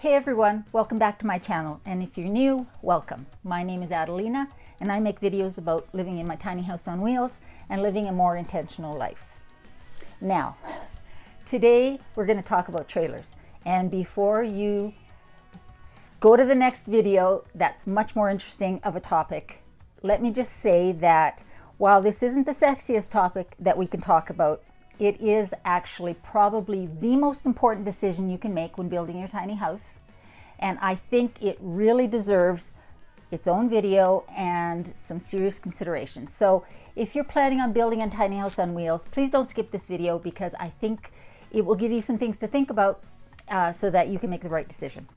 Hey everyone, welcome back to my channel, and if you're new, welcome. My name is Adelina and I make videos about living in my tiny house on wheels and living a more intentional life. Now, today we're going to talk about trailers, and before you go to the next video that's much more interesting of a topic, let me just say that while this isn't the sexiest topic that we can talk about, it is actually probably the most important decision you can make when building your tiny house. And I think it really deserves its own video and some serious consideration. So if you're planning on building a tiny house on wheels, please don't skip this video, because I think it will give you some things to think about so that you can make the right decision.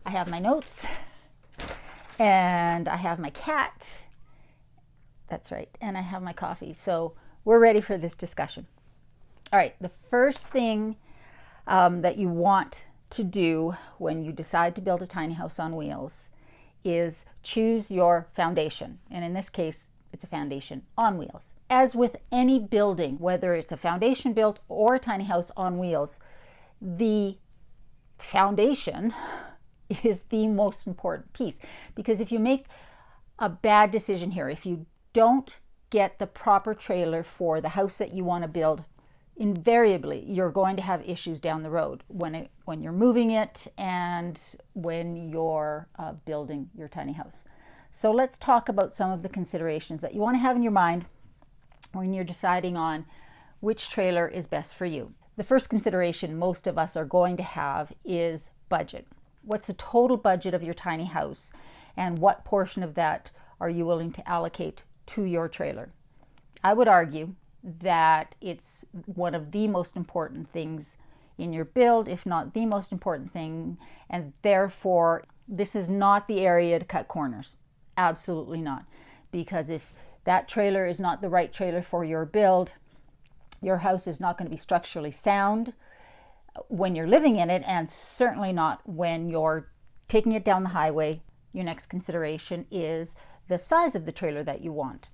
I have my notes and I have my cat. That's right. And I have my coffee. So we're ready for this discussion. All right. The first thing that you want to do when you decide to build a tiny house on wheels is choose your foundation. And in this case, it's a foundation on wheels. As with any building, whether it's a foundation built or a tiny house on wheels, the foundation is the most important piece. Because if you make a bad decision here, if you don't get the proper trailer for the house that you want to build, invariably you're going to have issues down the road when you're moving it and when you're building your tiny house. So let's talk about some of the considerations that you want to have in your mind when you're deciding on which trailer is best for you. The first consideration most of us are going to have is budget. What's the total budget of your tiny house, and what portion of that are you willing to allocate to your trailer? I would argue that it's one of the most important things in your build, if not the most important thing, and therefore this is not the area to cut corners. Absolutely not. Because if that trailer is not the right trailer for your build, your house is not going to be structurally sound when you're living in it, and certainly not when you're taking it down the highway. Your next consideration is the size of the trailer that you want.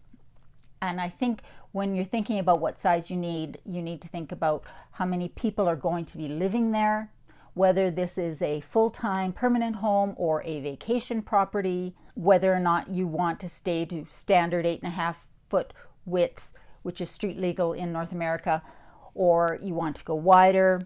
And I think when you're thinking about what size you need to think about how many people are going to be living there, whether this is a full-time permanent home or a vacation property, whether or not you want to stay to standard 8.5-foot width, which is street legal in North America, or you want to go wider,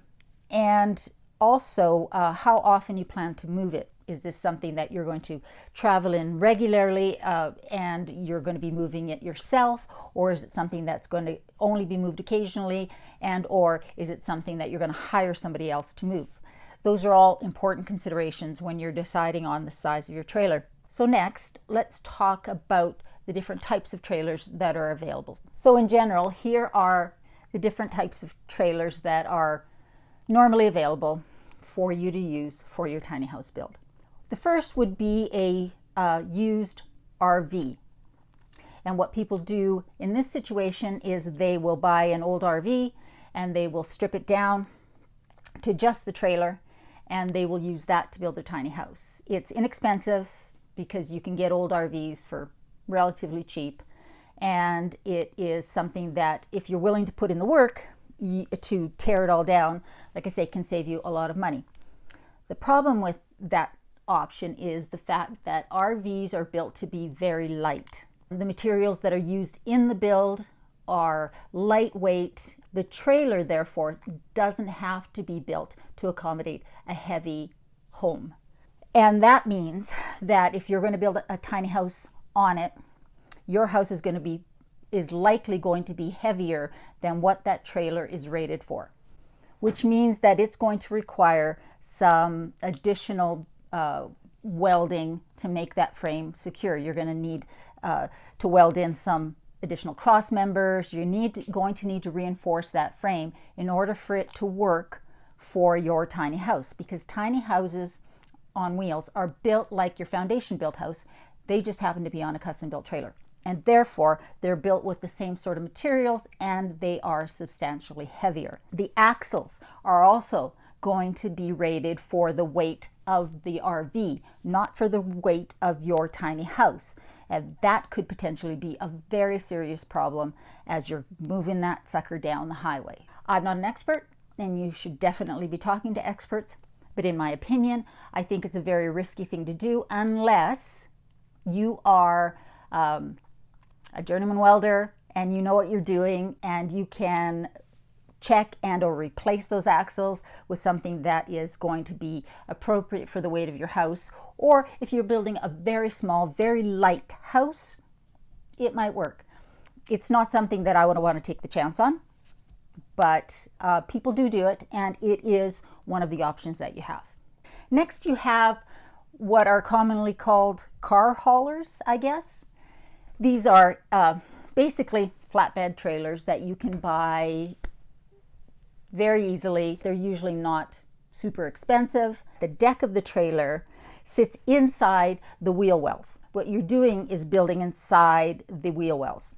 and also how often you plan to move it. Is this something that you're going to travel in regularly and you're going to be moving it yourself, or is it something that's going to only be moved occasionally, and or is it something that you're going to hire somebody else to move? Those are all important considerations when you're deciding on the size of your trailer. So next, let's talk about the different types of trailers that are available. So in general, here are the different types of trailers that are normally available for you to use for your tiny house build. The first would be a used RV. And what people do in this situation is they will buy an old RV and they will strip it down to just the trailer, and they will use that to build their tiny house. It's inexpensive because you can get old RVs for relatively cheap, and it is something that, if you're willing to put in the work to tear it all down, like I say, can save you a lot of money. The problem with that option is the fact that RVs are built to be very light. The materials that are used in the build are lightweight. The trailer, therefore, doesn't have to be built to accommodate a heavy home. And that means that if you're going to build a tiny house on it, your house is likely going to be heavier than what that trailer is rated for, which means that it's going to require some additional welding to make that frame secure. You're going to need to weld in some additional cross members. You're going to need to reinforce that frame in order for it to work for your tiny house, because tiny houses on wheels are built like your foundation built house. They just happen to be on a custom built trailer, and therefore they're built with the same sort of materials, and they are substantially heavier. The axles are also going to be rated for the weight of the RV, not for the weight of your tiny house. And that could potentially be a very serious problem as you're moving that sucker down the highway. I'm not an expert, and you should definitely be talking to experts. But in my opinion, I think it's a very risky thing to do unless you are a journeyman welder and you know what you're doing, and you can check and or replace those axles with something that is going to be appropriate for the weight of your house. Or if you're building a very small, very light house, it might work. It's not something that I would want to take the chance on, but people do it, and it is one of the options that you have. Next, you have what are commonly called car haulers, I guess. These are basically flatbed trailers that you can buy very easily. They're usually not super expensive. The deck of the trailer sits inside the wheel wells. What you're doing is building inside the wheel wells,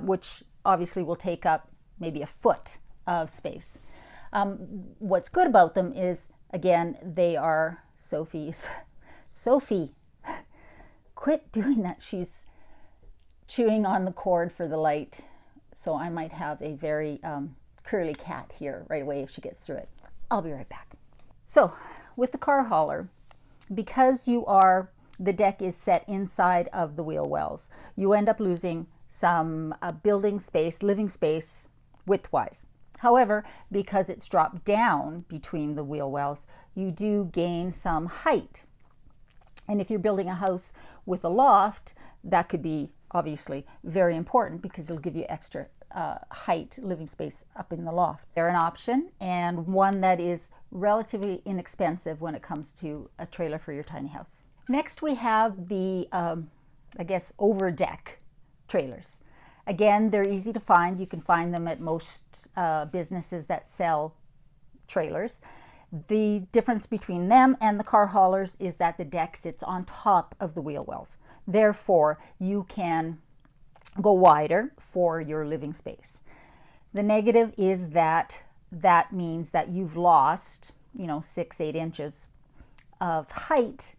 which obviously will take up maybe a foot of space. What's good about them is, again, they are Sophie, quit doing that. She's chewing on the cord for the light, so I might have a very curly cat here right away if she gets through it. I'll be right back. So with the car hauler, because the deck is set inside of the wheel wells, you end up losing some building space, living space widthwise. However, because it's dropped down between the wheel wells, you do gain some height. And if you're building a house with a loft, that could be obviously very important because it'll give you extra height, living space up in the loft. They're an option, and one that is relatively inexpensive when it comes to a trailer for your tiny house. Next, we have the, I guess, overdeck trailers. Again, they're easy to find. You can find them at most businesses that sell trailers. The difference between them and the car haulers is that the deck sits on top of the wheel wells. Therefore, you can go wider for your living space. The negative is that means that you've lost, 6-8 inches of height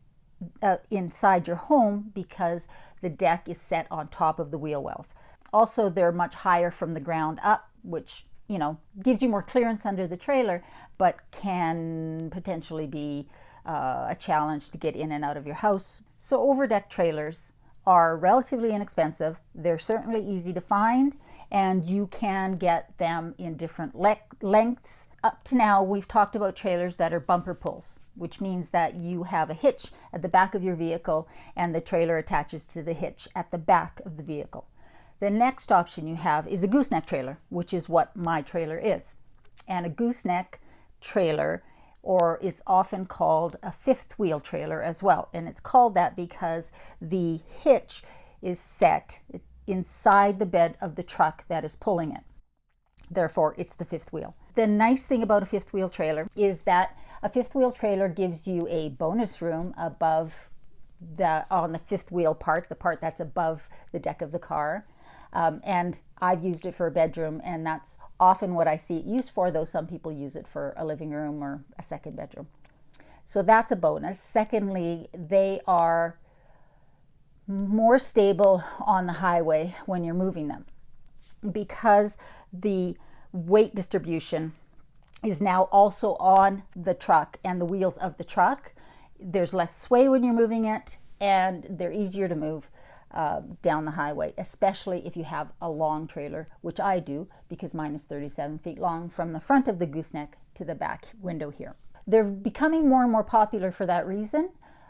inside your home because the deck is set on top of the wheel wells. Also, they're much higher from the ground up, which gives you more clearance under the trailer, but can potentially be a challenge to get in and out of your house. So overdeck trailers are relatively inexpensive. They're certainly easy to find, and you can get them in different lengths. Up to now, we've talked about trailers that are bumper pulls, which means that you have a hitch at the back of your vehicle and the trailer attaches to the hitch at the back of the vehicle. The next option you have is a gooseneck trailer, which is what my trailer is. And a gooseneck trailer is often called a fifth wheel trailer as well. And it's called that because the hitch is set inside the bed of the truck that is pulling it. Therefore, it's the fifth wheel. The nice thing about a fifth wheel trailer is that a fifth wheel trailer gives you a bonus room above on the fifth wheel part, the part that's above the deck of the car. And I've used it for a bedroom, and that's often what I see it used for, though some people use it for a living room or a second bedroom. So that's a bonus. Secondly, they are more stable on the highway when you're moving them because the weight distribution is now also on the truck and the wheels of the truck. There's less sway when you're moving it, and they're easier to move down the highway, especially if you have a long trailer, which I do because mine is 37 feet long from the front of the gooseneck to the back window here. They're becoming more and more popular for that reason.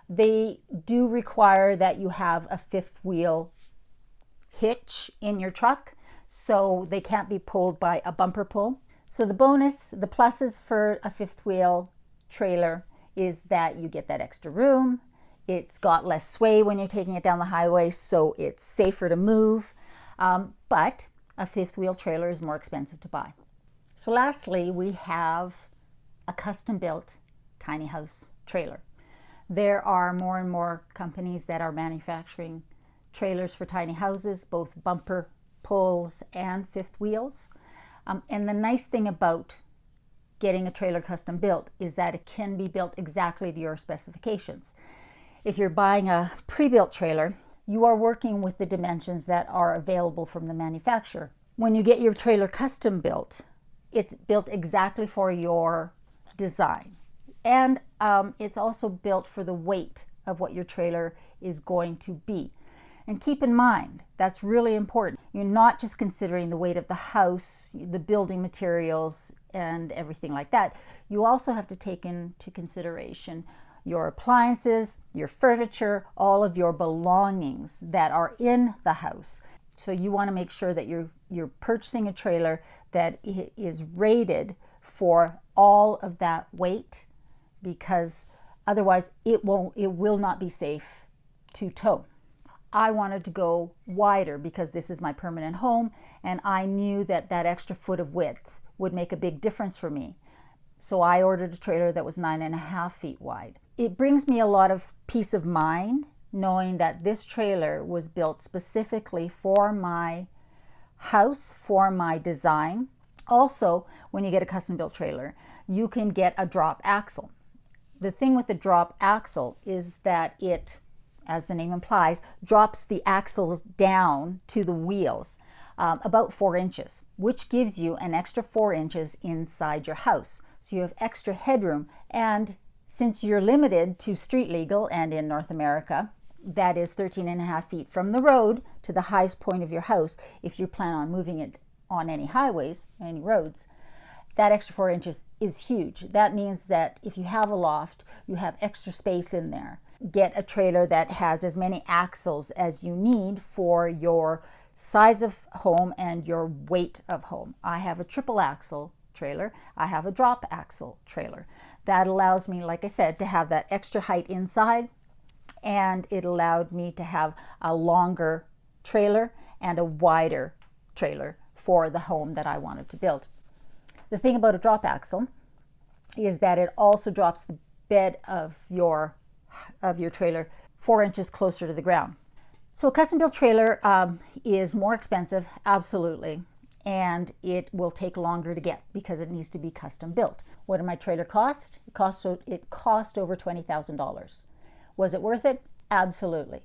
They do require that you have a fifth wheel hitch in your truck, so they can't be pulled by a bumper pull. So the pluses for a fifth wheel trailer is that you get that extra room. It's got less sway when you're taking it down the highway, so it's safer to move. But a fifth wheel trailer is more expensive to buy. So lastly, we have a custom built tiny house trailer. There are more and more companies that are manufacturing trailers for tiny houses, both bumper pulls and fifth wheels. And the nice thing about getting a trailer custom built is that it can be built exactly to your specifications. If you're buying a pre-built trailer, you are working with the dimensions that are available from the manufacturer. When you get your trailer custom built, it's built exactly for your design. And it's also built for the weight of what your trailer is going to be. And keep in mind, that's really important. You're not just considering the weight of the house, the building materials, and everything like that. You also have to take into consideration your appliances, your furniture, all of your belongings that are in the house. So you want to make sure that you're purchasing a trailer that is rated for all of that weight, because otherwise it will not be safe to tow. I wanted to go wider because this is my permanent home, and I knew that that extra foot of width would make a big difference for me. So I ordered a trailer that was 9.5 feet wide. It brings me a lot of peace of mind knowing that this trailer was built specifically for my house, for my design. Also, when you get a custom built trailer, you can get a drop axle. The thing with the drop axle is that it, as the name implies, drops the axles down to the wheels about 4 inches, which gives you an extra 4 inches inside your house. So you have extra headroom. And since you're limited to street legal, and in North America, that is 13.5 feet from the road to the highest point of your house, if you plan on moving it on any highways, any roads, that extra 4 inches is huge. That means that if you have a loft, you have extra space in there. Get a trailer that has as many axles as you need for your size of home and your weight of home. I have a triple axle trailer. I have a drop axle trailer. That allows me, like I said, to have that extra height inside, and it allowed me to have a longer trailer and a wider trailer for the home that I wanted to build. The thing about a drop axle is that it also drops the bed of your trailer 4 inches closer to the ground. So a custom built trailer is more expensive, absolutely, and it will take longer to get because it needs to be custom built. What did my trailer cost? It cost over $20,000. Was it worth it? Absolutely.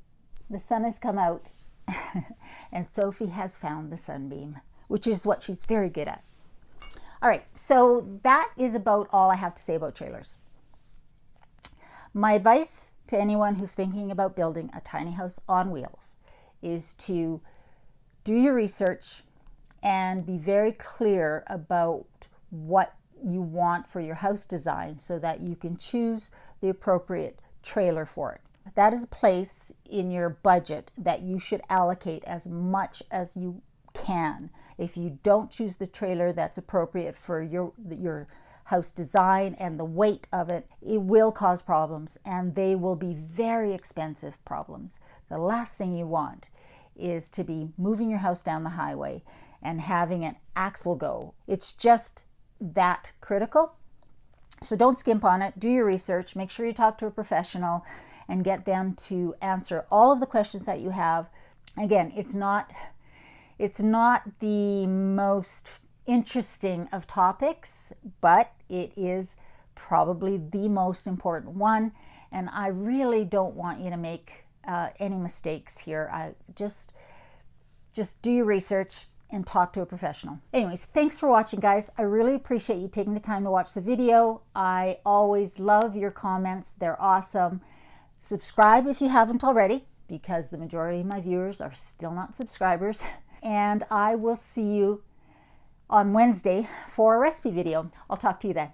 The sun has come out and Sophie has found the sunbeam, which is what she's very good at. All right, so that is about all I have to say about trailers. My advice to anyone who's thinking about building a tiny house on wheels is to do your research and be very clear about what you want for your house design so that you can choose the appropriate trailer for it. That is a place in your budget that you should allocate as much as you can. If you don't choose the trailer that's appropriate for your house design and the weight of it, it will cause problems, and they will be very expensive problems. The last thing you want is to be moving your house down the highway and having an axle go. It's just that critical. So don't skimp on it. Do your research. Make sure you talk to a professional and get them to answer all of the questions that you have. Again, it's not the most interesting of topics, but it is probably the most important one, and I really don't want you to make any mistakes here. I just do your research and talk to a professional. Anyways, thanks for watching, guys. I really appreciate you taking the time to watch the video. I always love your comments. They're awesome. Subscribe if you haven't already, because the majority of my viewers are still not subscribers. And I will see you on Wednesday for a recipe video. I'll talk to you then.